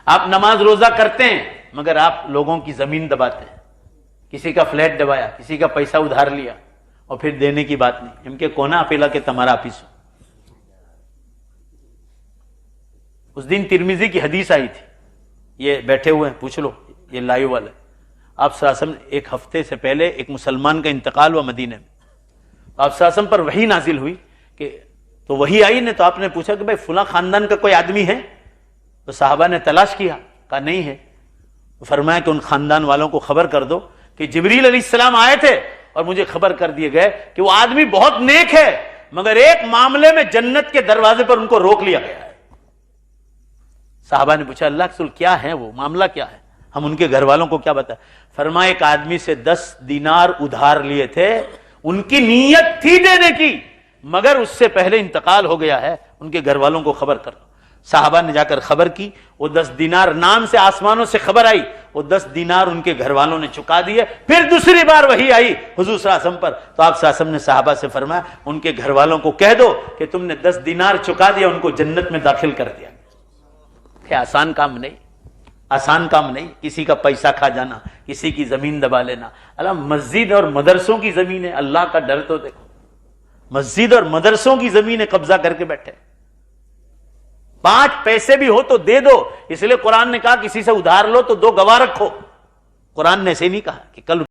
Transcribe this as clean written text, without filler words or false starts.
آپ نماز روزہ کرتے ہیں مگر آپ لوگوں کی زمین دباتے ہیں. کسی کا فلیٹ دبایا, کسی کا پیسہ ادھار لیا اور پھر دینے کی بات نہیں. ان کے کونا اپیلا کے تمہارا آفس ہو. اس دن ترمذی کی حدیث آئی تھی, یہ بیٹھے ہوئے ہیں, پوچھ لو, یہ لائیو والے. آپ صلی اللہ علیہ وسلم ایک ہفتے سے پہلے ایک مسلمان کا انتقال ہوا مدینے میں. آپ صلی اللہ علیہ وسلم پر وحی نازل ہوئی کہ تو وحی آئی نے, تو آپ نے پوچھا کہ بھائی فلاں خاندان کا کوئی آدمی ہے؟ تو صحابہ نے تلاش کیا, کہا نہیں ہے. فرمایا کہ ان خاندان والوں کو خبر کر دو کہ جبریل علیہ السلام آئے تھے اور مجھے خبر کر دیے گئے کہ وہ آدمی بہت نیک ہے مگر ایک معاملے میں جنت کے دروازے پر ان کو روک لیا گیا ہے. صحابہ نے پوچھا اللہ کے رسول کیا ہے وہ معاملہ, کیا ہے؟ ہم ان کے گھر والوں کو کیا بتائیں؟ فرمایا ایک آدمی سے 10 دینار ادھار لیے تھے, ان کی نیت تھی دینے کی مگر اس سے پہلے انتقال ہو گیا ہے, ان کے گھر والوں کو خبر کر. صحابہ نے جا کر خبر کی, وہ 10 دینار نام سے آسمانوں سے خبر آئی, وہ 10 دینار ان کے گھر والوں نے چکا دیے. پھر دوسری بار وہی آئی حضور صلی اللہ علیہ وسلم پر, تو آپ صلی اللہ علیہ وسلم نے صحابہ سے فرمایا ان کے گھر والوں کو کہہ دو کہ تم نے 10 دینار چکا دیا, ان کو جنت میں داخل کر دیا. کہ آسان کام نہیں, آسان کام نہیں کسی کا پیسہ کھا جانا, کسی کی زمین دبا لینا. اللہ مسجد اور مدرسوں کی زمین ہے, اللہ کا ڈر تو دیکھو, مسجد اور مدرسوں کی زمین قبضہ کر کے بیٹھے. 5 پیسے بھی ہو تو دے دو, اس لیے قرآن نے کہا کسی سے ادھار لو تو 2 گواہ رکھو. قرآن نے ایسے نہیں کہا کہ کل